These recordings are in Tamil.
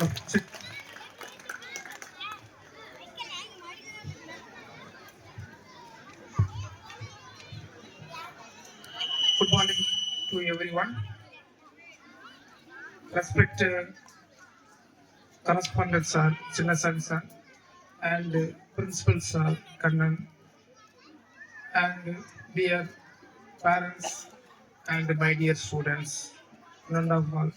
Good morning to everyone. Respected correspondent sir, Chinnasan sir, and principal sir, Kannan, and dear parents and my dear students, none of all.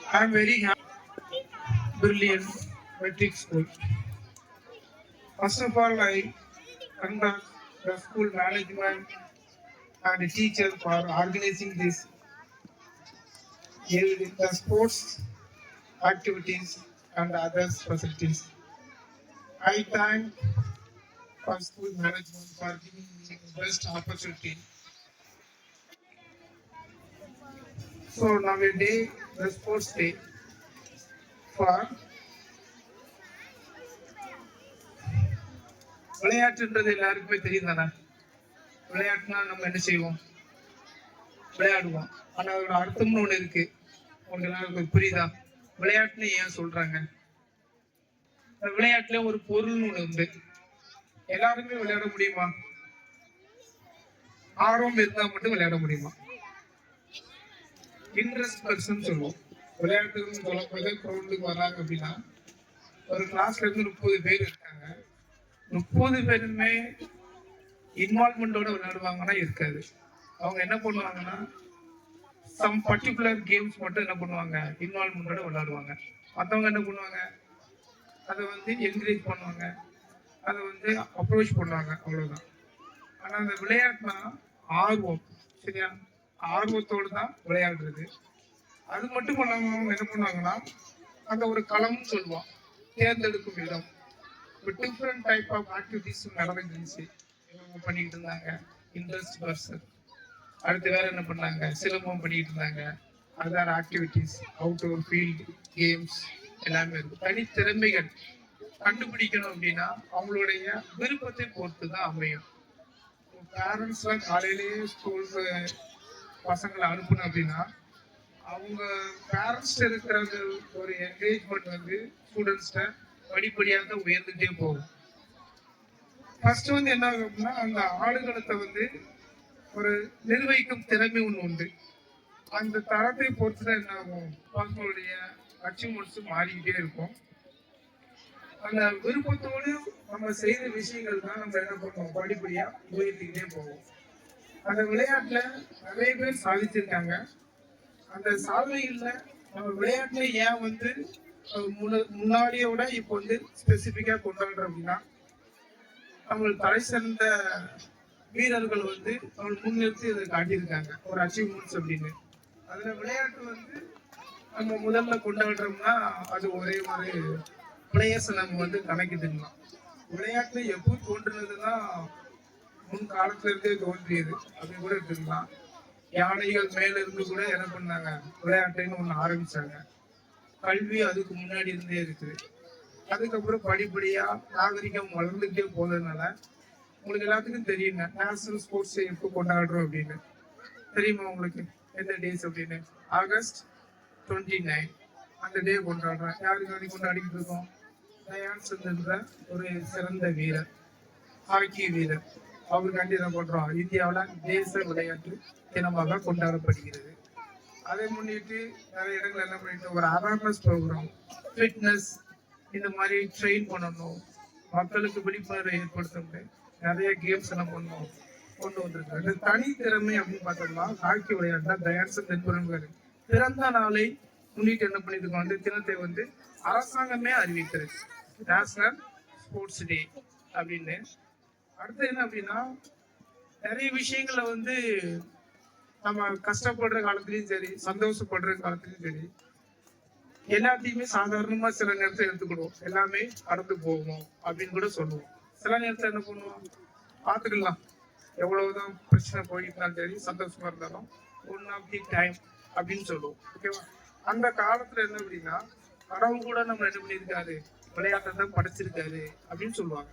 I am very happy, brilliant metric school. First of all, I conduct the school management and teacher for organizing this the sports activities and other facilities. I thank for school management for giving me the best opportunity. So nowadays, the sports day for விளையாட்டுன்றது எல்லாருக்குமே தெரியும் தானே. விளையாட்டுனா நம்ம என்ன செய்வோம், விளையாடுவோம். ஆனா அதோட அர்த்தம்னு ஒண்ணு இருக்கு. உங்களுக்கு எல்லாருக்கும் புரியுதா? விளையாட்டுன்னு ஏன் சொல்றாங்க? விளையாட்டுல ஒரு பொருள்னு ஒண்ணு உண்டு. எல்லாருமே விளையாட முடியுமா? ஆர்வம் இருந்தா மட்டும் விளையாட முடியுமா? இன்ட்ரெஸ்ட் பர்சன் சொல்லுவோம். விளையாட்டுன்னு சொல்லப்படுது. கிரௌண்டுக்கு வராங்க அப்படின்னா ஒரு கிளாஸ்ல இருந்து 30 பேர் இருக்காங்க. 30 பேருமே இன்வால்மெண்டோட விளையாடுவாங்கன்னா இருக்காது. அவங்க என்ன பண்ணுவாங்கன்னா சம் பர்டிகுலர் கேம்ஸ் மட்டும் என்ன பண்ணுவாங்க, இன்வால்மெண்டோட விளையாடுவாங்க. மற்றவங்க என்ன பண்ணுவாங்க, அதை வந்து என்கரேஜ் பண்ணுவாங்க, அதை வந்து அப்ரோச் பண்ணுவாங்க, அவ்வளவுதான். ஆனா அந்த விளையாட்டுனா ஆர்வம், சரியா? ஆர்வத்தோடு தான் விளையாடுறது. அது மட்டும் இல்லாம அவங்க என்ன பண்ணுவாங்கன்னா அந்த ஒரு களம்னு சொல்லுவோம், தேர்ந்தெடுக்கும் இடம். டிஃப்ரெண்ட் டைப் ஆஃப் ஆக்டிவிட்டிஸ் நடந்துருந்துச்சு, பண்ணிட்டு இருந்தாங்க. இன்ட்ரெஸ்ட் பர்சன் அடுத்து வேற என்ன பண்ணாங்க, சிலம்பம் பண்ணிட்டு இருந்தாங்க. Other activities, outdoor field games எல்லாமே இருக்கும். தனித்திறமைகள் கண்டுபிடிக்கணும் அப்படின்னா அவங்களுடைய விருப்பத்தை பொறுத்து தான் அமையும். பேரண்ட்ஸ்லாம் காலையிலேயே ஸ்கூலுக்கு பசங்களை அனுப்பணும் அப்படின்னா அவங்க பேரண்ட்ஸ் இருக்கிற ஒரு என்கரேஜ்மெண்ட் வந்து ஸ்டூடெண்ட்ஸ்ட படிப்படியாக தான் உயர்ந்துட்டே போகும். ஃபர்ஸ்ட் வந்து என்ன ஆகும் அப்படின்னா அந்த ஆடுகளத்தை வந்து ஒரு நிர்வகிக்கும் திறமை ஒன்று உண்டு. அந்த தரத்தை பொறுத்து தான் என்ன ஆகும், பசங்களுடைய அச்சீவ்மெண்ட்ஸும் மாறிக்கிட்டே இருக்கும். அந்த விருப்பத்தோடு நம்ம செய்யற விஷயங்கள் தான் நம்ம என்ன பண்ணுவோம், படிப்படியா உயர்த்திக்கிட்டே போவோம். அந்த விளையாட்டுல நிறைய பேர் சாதிச்சிருக்காங்க. அந்த சாதனைகள்ல நம்ம விளையாட்டுல ஏன் வந்து முன்னாடியோட இப்போ வந்து ஸ்பெசிபிக்கா கொண்டாடுறோம் அப்படின்னா நம்மளுக்கு தலை சிறந்த வீரர்கள் வந்து அவங்க முன்னிறுத்தி அதை காட்டியிருக்காங்க ஒரு அச்சீவ்மெண்ட்ஸ் அப்படின்னு. அதுல விளையாட்டு வந்து நம்ம முதல்ல கொண்டாடுறோம்னா அது ஒரே ஒரு பிளேயர்ஸ் நம்ம வந்து கணக்கிட்டுக்கலாம். விளையாட்டுல எப்போ தோன்றுனதுன்னா முன் காலத்துல இருந்தே தோன்றியது அப்படின்னு கூட எடுத்துக்கலாம். யானைகள் மேல இருந்து கூட என்ன பண்ணாங்க, விளையாட்டுன்னு ஒண்ணு ஆரம்பிச்சாங்க. கல்வி அதுக்கு முன்னாடி இருந்தே இருக்குது. அதுக்கப்புறம் படிப்படியா நாகரிகம் வளர்ந்துகிட்டே போனதுனால உங்களுக்கு எல்லாத்துக்கும் தெரியுங்க நேஷனல் ஸ்போர்ட்ஸ் டே எப்போ கொண்டாடுறோம் அப்படின்னு. தெரியுமா உங்களுக்கு எந்த டேஸ் அப்படின்னு? ஆகஸ்ட் 29 அந்த டே கொண்டாடுறோம். யாருக்கு கொண்டாடிக்கிட்டு இருக்கோம்? தயான் சந்திர ஒரு சிறந்த வீரர், ஹாக்கி வீரர். அவருக்காண்டி என்ன பண்றோம், இந்தியாவில் தேச விளையாட்டு தினமாக கொண்டாடப்படுகிறது. அதை முன்னிட்டு நிறைய இடங்கள் என்ன பண்ணிட்டு ஒரு அவேர்னஸ் ப்ரோக்ராம், ஃபிட்னஸ் இந்த மாதிரி ட்ரெயின் பண்ணணும், மக்களுக்கு விழிப்புணர்வை ஏற்படுத்தணும், நிறைய கேம்ஸ் என்ன பண்ணணும் கொண்டு வந்திருக்காங்க. இந்த தனித்திறமை அப்படின்னு பார்த்தோம்னா ஹாக்கி விளையாட்டுல தயான்சந்த் என்பவர் பிறந்த நாளை முன்னிட்டு என்ன பண்ணிருக்கோம், அந்த தினத்தை வந்து அரசாங்கமே அறிவிக்கிறது நேஷனல் ஸ்போர்ட்ஸ் டே அப்படின்னு. அடுத்து என்ன அப்படின்னா நிறைய விஷயங்களை வந்து நம்ம கஷ்டப்படுற காலத்துலயும் சரி சந்தோஷப்படுற காலத்துலயும் சரி எல்லாத்தையுமே சாதாரணமா சில நேரத்தை எடுத்துக்கிடுவோம், எல்லாமே கடந்து போவோம் அப்படின்னு கூட சொல்லுவோம். சில நேரத்தை என்ன பண்ணுவோம், பார்த்துக்கலாம், எவ்வளவுதான் பிரச்சனை போயிருந்தாலும் சரி சந்தோஷமா இருந்தாலும் ஒன் ஆஃப் தி டைம் அப்படின்னு சொல்லுவோம். ஓகேவா? அந்த காலத்துல என்ன அப்படின்னா கடவுள் கூட நம்ம என்ன பண்ணியிருக்காரு, விளையாட்டை தான் படைச்சிருக்காரு அப்படின்னு சொல்லுவாங்க.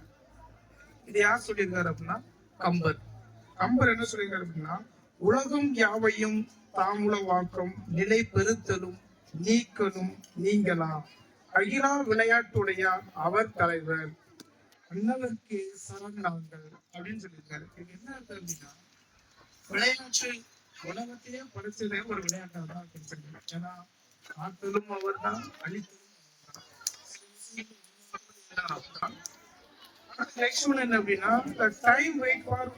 இது யார் சொல்லியிருக்காரு அப்படின்னா கம்பர். கம்பர் என்ன சொல்லியிருக்காரு அப்படின்னா உலகம் யாவையும் தாமுல வாக்கம் நிலை பெறுத்தலும் நீக்கணும் நீங்களாம். அகிலா விளையாட்டுடையார் அவர் தலைவர், அண்ணவருக்கு சரணாங்கள் அப்படின்னு சொல்லியிருக்காரு. இது என்ன அர்த்தம் அப்படின்னா, விளையாட்டு உலகத்தையே படைச்சதே ஒரு விளையாட்டாக தான் கிடைச்சிருக்கு. ஏன்னா காத்தலும் அவர் தான், அழித்தலும் அவர் தான். நெக்ஸ்ட் ஒன் என்ன அப்படின்னா, time wait for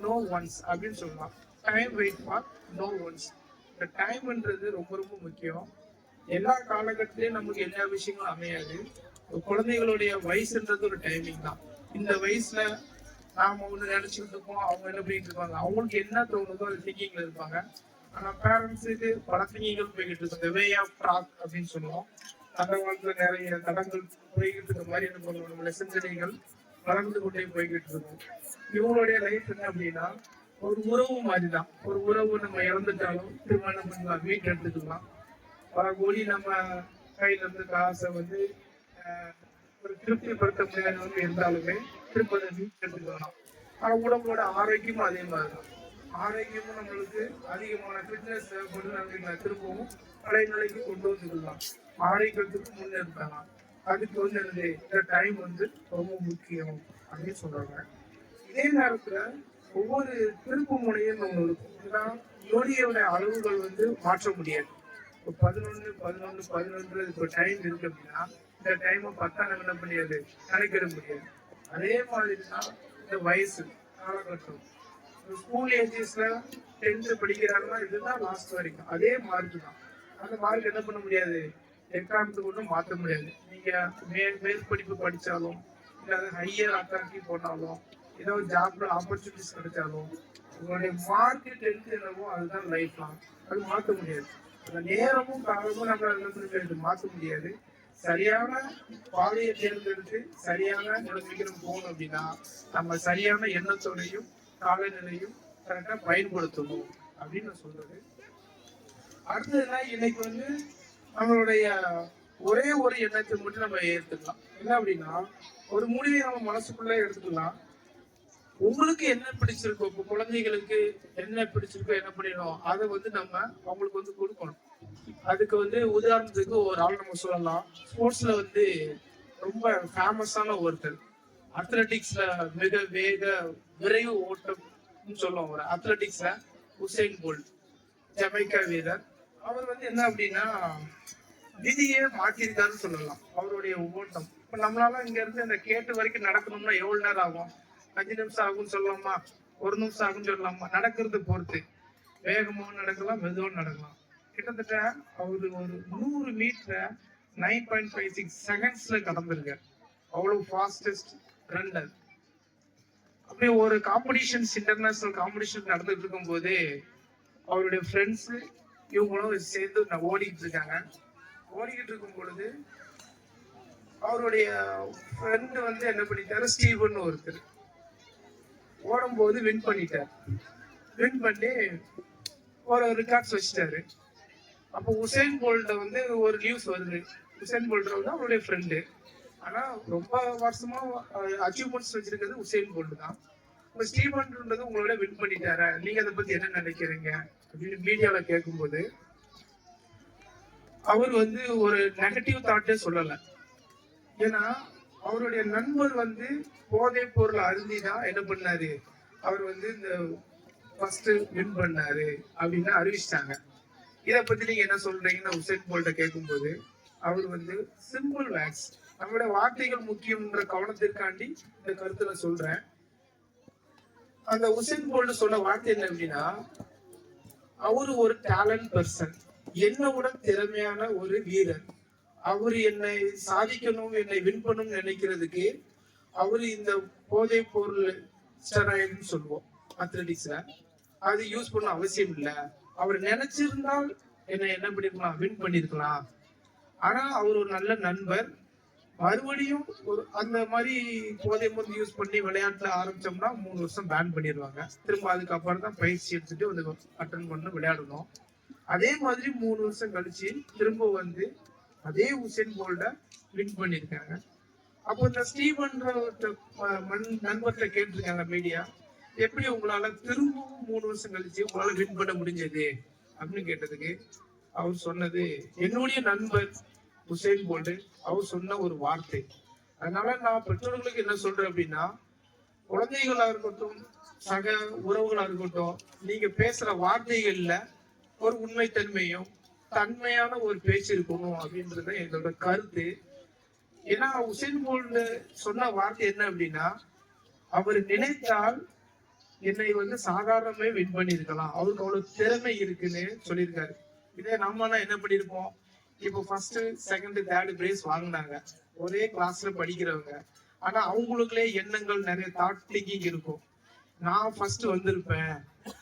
no ones அப்படின்னு சொல்லலாம். Time wait for no ones. இந்த டைம்ன்றது ரொம்ப ரொம்ப முக்கியம். எல்லா காலகட்டத்திலயும் நமக்கு எல்லா விஷயங்களும் அமையாது. குழந்தைகளுடைய வயசுன்றது ஒரு டைமிங் தான். இந்த வயசுல நாம ஒண்ணு நினைச்சுக்கிட்டு இருப்போம், அவங்க என்ன பண்ணிட்டு இருப்பாங்க, அவங்களுக்கு என்ன தோணுதோ அது திங்கிங்ல இருப்பாங்க. ஆனா பேரண்ட்ஸுக்கு பல திங்கிங்கள் போய்கிட்டு இருக்கு. வே ஆஃப் டாக் அப்படின்னு சொல்லுவோம். அந்த காலத்துல நிறைய தடங்கள் போய்கிட்டு இருக்க மாதிரி என்ன பண்ணுவோம், நம்மளுடைய சிந்தனைகள் வளர்ந்து கொண்டே போய்கிட்டு இருக்கும். இவங்களுடைய லைஃப் என்ன அப்படின்னா, ஒரு உறவு மாதிரிதான். ஒரு உறவு நம்ம இறந்துட்டாலும் திரும்ப என்ன பண்ணலாம், வீட்டு எடுத்துக்கலாம். பல கோடி நம்ம கையில இருந்து காசை வந்து ஒரு திருப்திப்படுத்த முடியாதவங்க இருந்தாலுமே திரும்ப அதை வீட்டு எடுத்துக்கலாம். ஆனா உடம்போட ஆரோக்கியமும் அதே மாதிரிதான். ஆரோக்கியமும் நம்மளுக்கு அதிகமான ஃபிட்னஸ் தேவைப்படுது. திரும்பவும் பழைய நிலைக்கு கொண்டு வந்துக்கலாம். ஆரோக்கியத்துக்கு முன்னெடுக்கலாம். அதுக்கு வந்து என்னது, இந்த டைம் வந்து ரொம்ப முக்கியம் அப்படின்னு சொல்றாங்க. இதே நேரத்துல ஒவ்வொரு திருப்பு முனையும் ஒண்ணு இருக்கும். ஏன்னா நொடியோட அளவுகள் வந்து மாற்ற முடியாது. இப்போ 11 இப்போ டைம் இருக்கு அப்படின்னா, இந்த டைமை நம்ம என்ன முடியாது, கணக்கிட முடியாது. அதே மாதிரிதான் இந்த வயசு காலகட்டம். ஸ்கூல் ஏஜஸ்ல 10th படிக்கிறாங்கன்னா இதுதான் லாஸ்ட் வரைக்கும் அதே மார்க் தான். அந்த மார்க் என்ன பண்ண முடியாது, எக்காரணத்துக்கு ஒன்றும் மாற்ற முடியாது. நீங்க மேல் படிப்பு படிச்சாலும், இல்லாத ஹையர் அத்தாரிட்டி போனாலும், ஏதோ ஜாப்ல ஆப்பர்ச்சுனிட்டிஸ் கிடைச்சாலும், உங்களுடைய மார்க் 10th என்னவோ அதுதான் லைஃப் லாங். அது மாற்ற முடியாது. அந்த நேரமும் காலமும் நம்ம மாற்ற முடியாது. சரியான பாதையை தேர்ந்தெடுத்து சரியான நிலைமைக்கு நம்ம போகணும் அப்படின்னா, நம்ம சரியான எண்ணத்தோடையும் காலநிலையும் கரெக்டா பயன்படுத்தணும் அப்படின்னு நான் சொல்றது. அடுத்ததுனா இன்னைக்கு வந்து நம்மளுடைய ஒரே ஒரு எண்ணத்தை மட்டும் நம்ம ஏற்றுக்கலாம். என்ன அப்படின்னா, ஒரு முடிவை நம்ம மனசுக்குள்ள எடுத்துக்கலாம். உங்களுக்கு என்ன பிடிச்சிருக்கோ, இப்போ குழந்தைகளுக்கு என்ன பிடிச்சிருக்கோ என்ன பண்ணிடணும், அதை வந்து நம்ம அவங்களுக்கு வந்து கொடுக்கணும். அதுக்கு வந்து உதாரணத்துக்கு ஒரு ஆள் நம்ம சொல்லலாம். ஸ்போர்ட்ஸ்ல வந்து ரொம்ப ஃபேமஸான ஒருத்தர், அத்லட்டிக்ஸ்ல மிக வேக விரைவு ஓட்டம் சொல்லுவோம். ஒரு அத்லட்டிக்ஸ்ல உசைன் போல்ட், ஜமைக்கா வீரர். அவர் வந்து என்ன அப்படின்னா, விதியே மாற்றிருக்காருன்னு சொல்லலாம். அவருடைய ஓட்டம் இப்ப நம்மளால இங்க இருந்து இந்த கேட்டு வரைக்கும் நடக்கணும்னா எவ்வளவு நேரம் ஆகும்? 5 நிமிஷம் ஆகும்னு சொல்லலாமா, 1 நிமிஷம் ஆகும்னு சொல்லலாமா? நடக்கிறது பொறுத்து. வேகமாவும் நடக்கலாம், மெதுவாக நடக்கலாம். கிட்டத்தட்ட அவரு ஒரு 100 மீட்டரை 9.56 செகண்ட்ஸ்ல கடந்திருக்காரு. அவ்வளவு ஃபாஸ்டஸ்ட் ரன்னர். அப்படியே ஒரு காம்படிஷன்ஸ், இன்டர்நேஷனல் காம்படிஷன் நடந்துட்டு இருக்கும் போது அவருடைய ஃப்ரெண்ட்ஸ் இவங்களும் சேர்ந்து ஓடிக்கிட்டு இருக்காங்க. ஓடிக்கிட்டு இருக்கும் பொழுது அவருடைய ஃப்ரெண்டு வந்து என்ன பண்ணிட்டாரு, ஸ்டீவன் ஒருத்தர் ஓடும்போது வின் பண்ணிட்டார். வின் பண்ணி ஒரு ரெக்கார்ட்ஸ் வச்சுட்டாரு. அப்போ உசேன் போல்ட வந்து ஒரு நியூஸ் வருது. உசேன் போல்ட் வந்து அவருடைய ஃப்ரெண்டு. ஆனா ரொம்ப வருஷமா அச்சீவ்மெண்ட்ஸ் வச்சிருக்கிறது உசேன் போல்ட் தான். இப்போ ஸ்டீவன்ன்றது உங்களோட வின் பண்ணிட்டார, நீங்க அதை பத்தி என்ன நினைக்கிறீங்க அப்படின்னு மீடியால கேட்கும்போது அவர் வந்து ஒரு நெகட்டிவ் தாட்டே சொல்லல. ஏன்னா அவருடைய நண்பர் வந்து போதை பொருள் அருந்திதான் என்ன பண்ணாரு, அவர் வந்து இந்த ஃபர்ஸ்ட் வின் பண்ணாரு அப்படின்னு அறிவிச்சிட்டாங்க. இதை பத்தி நீங்க என்ன சொல்றீங்கன்னு உசேன் போல்ட்ட கேட்கும்போது அவர் வந்து சிம்பிள் வேக்ஸ், நம்மளுடைய வார்த்தைகள் முக்கியம்ன்ற கவனத்திற்காண்டி இந்த கருத்துல சொல்றேன். அந்த உசேன் போல்ட் சொன்ன வார்த்தை என்ன அப்படின்னா, அவரு ஒரு டேலண்ட் பர்சன், என்னோட திறமையான ஒரு வீரர். அவரு என்னை சாதிக்கணும், என்னை வின் பண்ணணும்னு நினைக்கிறதுக்கு அவரு இந்த போதை பொருள் ஸ்டெராய்டுன்னு சொல்லுவோம் அத்லெட்டிக்ஸ்ல, அது யூஸ் பண்ண அவசியம் இல்லை. அவர் நினைச்சிருந்தால் என்ன பண்ணிருக்கலாம், வின் பண்ணிருக்கலாம். ஆனா அவர் ஒரு நல்ல நண்பர். மறுபடியும் ஒரு அந்த மாதிரி போதை மருந்து யூஸ் பண்ணி விளையாட்டுல ஆரம்பிச்சோம்னா 3 வருஷம் பேன் பண்ணிடுவாங்க. திரும்ப அதுக்கப்புறம் தான் பயிற்சி எடுத்துட்டு வந்து அட்டன் பண்ண விளையாடணும். அதே மாதிரி 3 வருஷம் கழிச்சு திரும்ப வந்து அதே உசேன் போல்ட வின் பண்ணிருக்காங்க. அப்போ இந்த ஸ்டீவன்ற நண்பர்கிட்ட கேட்டிருக்காங்க மீடியா, எப்படி உங்களால திரும்பவும் 3 வருஷம் கழிச்சு உங்களால வின் பண்ண முடிஞ்சது அப்படின்னு கேட்டதுக்கு அவர் சொன்னது என்னுடைய நண்பர் உசேன் போல்ட் அவர் சொன்ன ஒரு வார்த்தை. அதனால நான் பெற்றோர்களுக்கு என்ன சொல்றேன் அப்படின்னா, குழந்தைகளா இருக்கட்டும், சக உறவுகளா இருக்கட்டும், நீங்க பேசுற வார்த்தைகள்ல ஒரு உண்மைத்தன்மையும் தன்மையான ஒரு பேச்சு இருக்கணும் அப்படின்றது என்னோட கருத்து. ஏன்னா உசேன் போல்ட் சொன்ன வார்த்தை என்ன அப்படின்னா, அவர் நினைத்தால் என்னை வந்து சாதாரணமே வின் பண்ணிருக்கலாம், அவருக்கு அவ்வளவு திறமை இருக்குன்னு சொல்லியிருக்காரு. இதே நம்மனா என்ன பண்ணிருப்போம், இப்போ ஃபர்ஸ்ட் செகண்ட் தேர்ட் பிரைஸ் வாங்கினாங்க, ஒரே கிளாஸ்ல படிக்கிறவங்க. ஆனா அவங்களுக்குள்ளே எண்ணங்கள் நிறைய தாட் திங்கிங் இருக்கும். நான் ஃபர்ஸ்ட் வந்திருப்பேன்,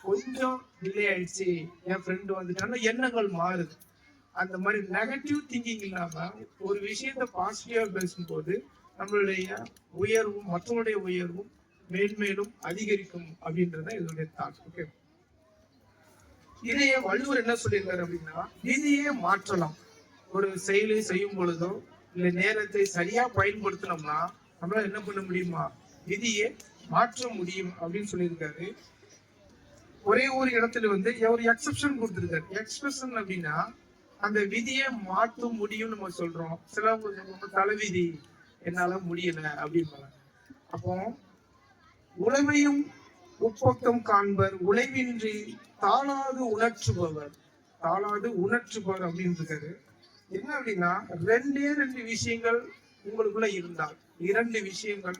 கொஞ்சம் டிலே ஆயிடுச்சு, என் ஃப்ரெண்டு வந்துட்டாங்க, எண்ணங்கள் மாறுது. அந்த மாதிரி நெகட்டிவ் திங்கிங் இல்லாம ஒரு விஷயத்த பாசிட்டிவா பேசும்போது நம்மளுடைய உயர்வும் மற்றவருடைய உயர்வும் மேன்மேலும் அதிகரிக்கும் அப்படின்றத இதனுடைய தாட். ஓகே, இதையே வள்ளுவர் என்ன சொல்லியிருக்காரு அப்படின்னா, விதியே மாற்றலாம். ஒரு செயலை செய்யும் பொழுதோ இல்ல நேரத்தை சரியா பயன்படுத்தினோம்னா நம்மளால என்ன பண்ண முடியுமா, விதியை மாற்ற முடியும் அப்படின்னு சொல்லியிருக்காரு. ஒரே ஒரு இடத்துல வந்து ஒரு எக்ஸப்ஷன் கொடுத்திருக்காரு. எக்ஸ்பிரஷன் அப்படின்னா அந்த விதியை மாற்ற முடியும் நம்ம சொல்றோம். சிலவங்க தலைவிதி என்னால முடியல அப்படின்னு. அப்போ உழவையும் உப்பக்கம் காண்பர் உழைவின்றி தாளாது உணர்ச்சுபவர், தாளாது உணர்ச்சுபவர் அப்படின்னு இருக்காரு. என்ன அப்படின்னா, ரெண்டு விஷயங்கள் உங்களுக்குள்ள இருந்தால், இரண்டு விஷயங்கள்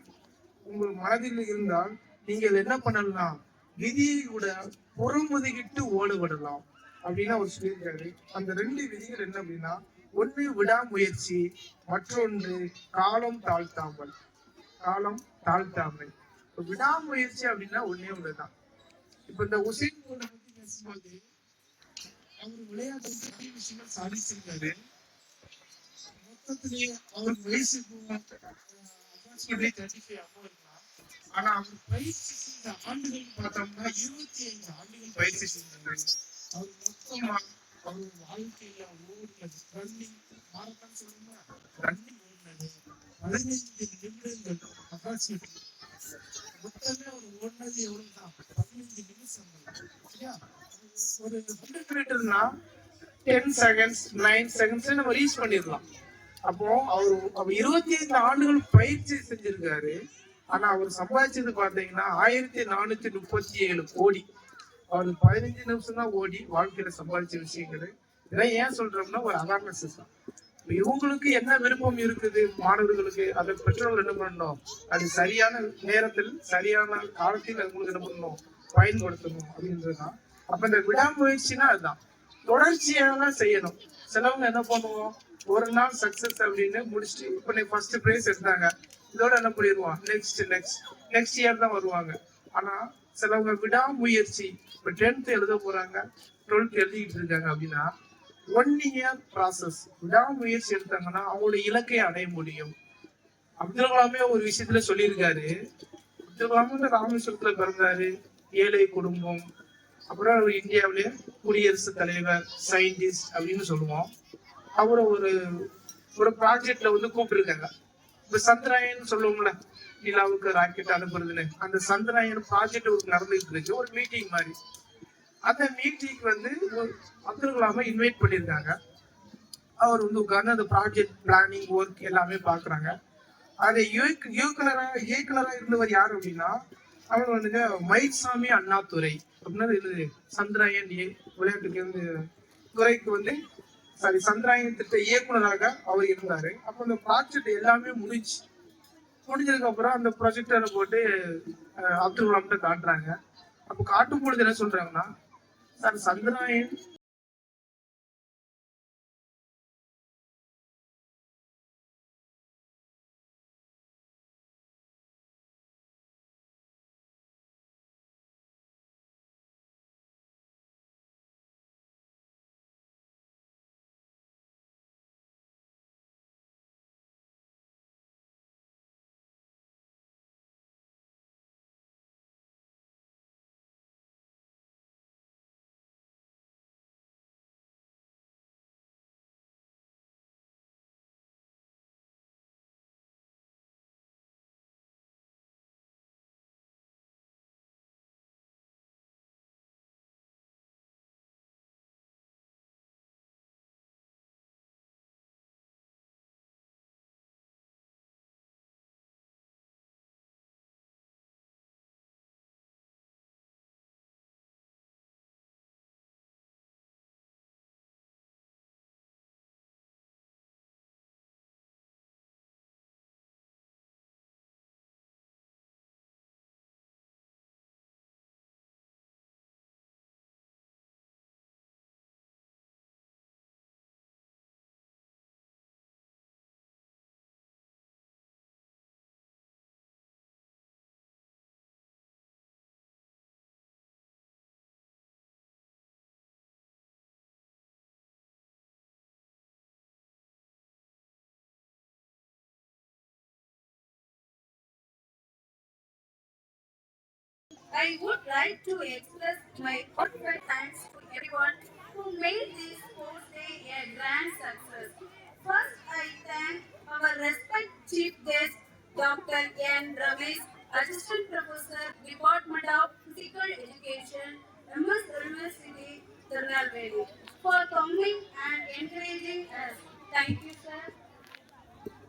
உங்கள் மனதில் இருந்தால் நீங்கள் என்ன பண்ணலாம், விதியை கூட புறமுதுகிட்டு ஓடுபடலாம் அப்படின்னு அவர் சொல்லியிருக்காரு. அந்த ரெண்டு விதிகள் என்ன அப்படின்னா, ஒன்று விடாமுயற்சி, மற்றொன்று காலம் தாழ்த்தாமல். காலம் தாழ்த்தாமல். விடாமுயற்சி அப்படின்னா ஒன்னே ஒண்ணுதான். இப்ப இந்த உசேன் போல்ட் பத்தி பேசும்போது அவர் விளையாட்டு நிறைய விஷயங்கள் சாதிச்சிருக்காரு. மொத்தத்திலேயே அவருக்கு வயசு ஆனா அவர் பயிற்சி செய்த ஆண்டுகள் பார்த்தோம்னா 25 ஆண்டுகள் பயிற்சி செஞ்சாங்க. அவர் மொத்தமா அவர் வாழ்க்கையில ஓடினது ரன்னிங், மாரத்தான் சொல்லுமா, ரன்னிங் ஓடினது 15 நிமிடங்கள். அப்ராக்சிமேட்லி மொத்தமே அவர் ஓடினது எவ்வளவுதான், 15 நிமிஷங்கள். சரியா, ஒரு 100 மீட்டர்னா 10 செகண்ட்ஸ் 9 செகண்ட்ஸ் நம்ம ரீச் பண்ணிடலாம். அப்போ அவர் 25 ஆண்டுகள் பயிற்சி செஞ்சிருக்காரு. ஆனா அவர் சம்பாதிச்சது பாத்தீங்கன்னா 1437 கோடி. அவர் 15 நிமிஷம் தான் ஓடி வாழ்க்கையில சம்பாதிச்ச விஷயங்கள். இதெல்லாம் ஏன் சொல்றோம்னா ஒரு அவேர்னஸ் தான். இவங்களுக்கு என்ன விருப்பம் இருக்குது மாணவர்களுக்கு, அதை பெற்றோர்கள் என்ன பண்ணணும், அது சரியான நேரத்தில் சரியான காலத்தில் அவங்களுக்கு என்ன பண்ணணும், பயன்படுத்தணும் அப்படின்றதுதான். அப்ப இந்த விடாமுயற்சினா அதுதான், தொடர்ச்சியாக செய்யணும். சிலவங்க என்ன பண்ணுவோம், ஒரு நாள் சக்சஸ் அப்படின்னு முடிச்சுட்டு இப்ப நீ ஃபர்ஸ்ட் பிரைஸ் எடுத்தாங்க, இதோட என்ன பண்ணிடுவான், நெக்ஸ்ட் இயர் தான் வருவாங்க. ஆனா சிலவங்க விடாமுயற்சி, இப்ப 10th எழுத போறாங்க, 12th எழுதிட்டு இருக்காங்க அப்படின்னா 1 இயர் ப்ராசஸ் விடாமுயற்சி எடுத்தாங்கன்னா அவங்களோட இலக்கை அடைய முடியும். அப்துல் கலாமே ஒரு விஷயத்துல சொல்லியிருக்காரு. அப்துல் கலாம் ராமேஸ்வரத்துல பிறந்தாரு, ஏழை குடும்பம், அப்புறம் இந்தியாவிலேயே குடியரசுத் தலைவர், சயின்டிஸ்ட் அப்படின்னு சொல்லுவோம். அவரை ஒரு ப்ராஜெக்ட்ல வந்து கூப்பிட்டுருக்காங்க. இப்ப சந்திராயன் சொல்லுவோம்ல, நிலாவுக்கு ராக்கெட் அனுப்புறதுன்னு, அந்த சந்திராயன் ப்ராஜெக்ட் ஒரு நடந்துட்டு இருக்கு, ஒரு மீட்டிங் மாதிரி. அந்த மீட்டிங் வந்து அப்துல் கலாம இன்வைட் பண்ணியிருக்காங்க. அவர் வந்து உட்கார்ந்து அந்த ப்ராஜெக்ட் பிளானிங் ஒர்க் எல்லாமே பாக்குறாங்க. அதை இயக்குனரா இருந்தவர் யாரு அப்படின்னா, அவர் வந்துட்டு மயில்சாமி அண்ணாதுரை அப்படின்னு சந்திராயன் விளையாட்டுக்கு வந்து துறைக்கு வந்து சந்திராயன் திட்ட இயக்குனராக அவர் இருந்தாரு. அப்ப அந்த ப்ராஜெக்ட் எல்லாமே முடிஞ்சதுக்கு அப்புறம் அந்த ப்ரொஜெக்டரை போட்டு அப்துல் கலாம் காட்டுறாங்க. அப்ப காட்டும் பொழுது என்ன சொல்றாங்கன்னா, sir Chandrayaan I would like to express my heartfelt thanks to everyone who made this sports day a grand success. First, I thank our respected chief guest, Dr. N. Ramesh, Assistant Professor, Department of Physical Education, MS University, Tirunelveli, for coming and encouraging us. Thank you, sir.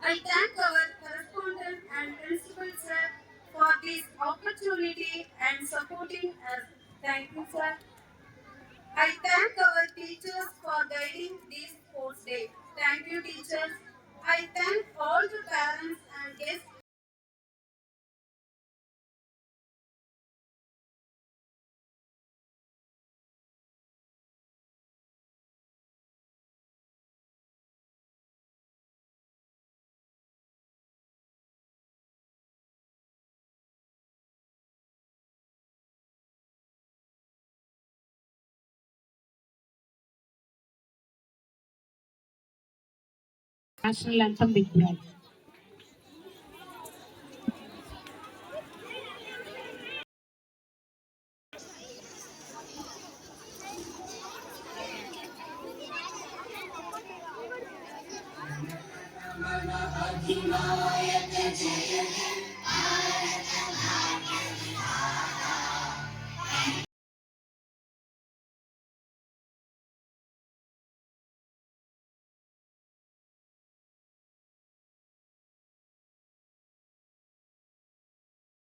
I thank our correspondent and principal sir for this opportunity and supporting us. Thank you, sir. I thank our teachers for guiding this sports day. Thank you, teachers. I thank all the parents and guests. National anthem with pride. अधिनायक जय हे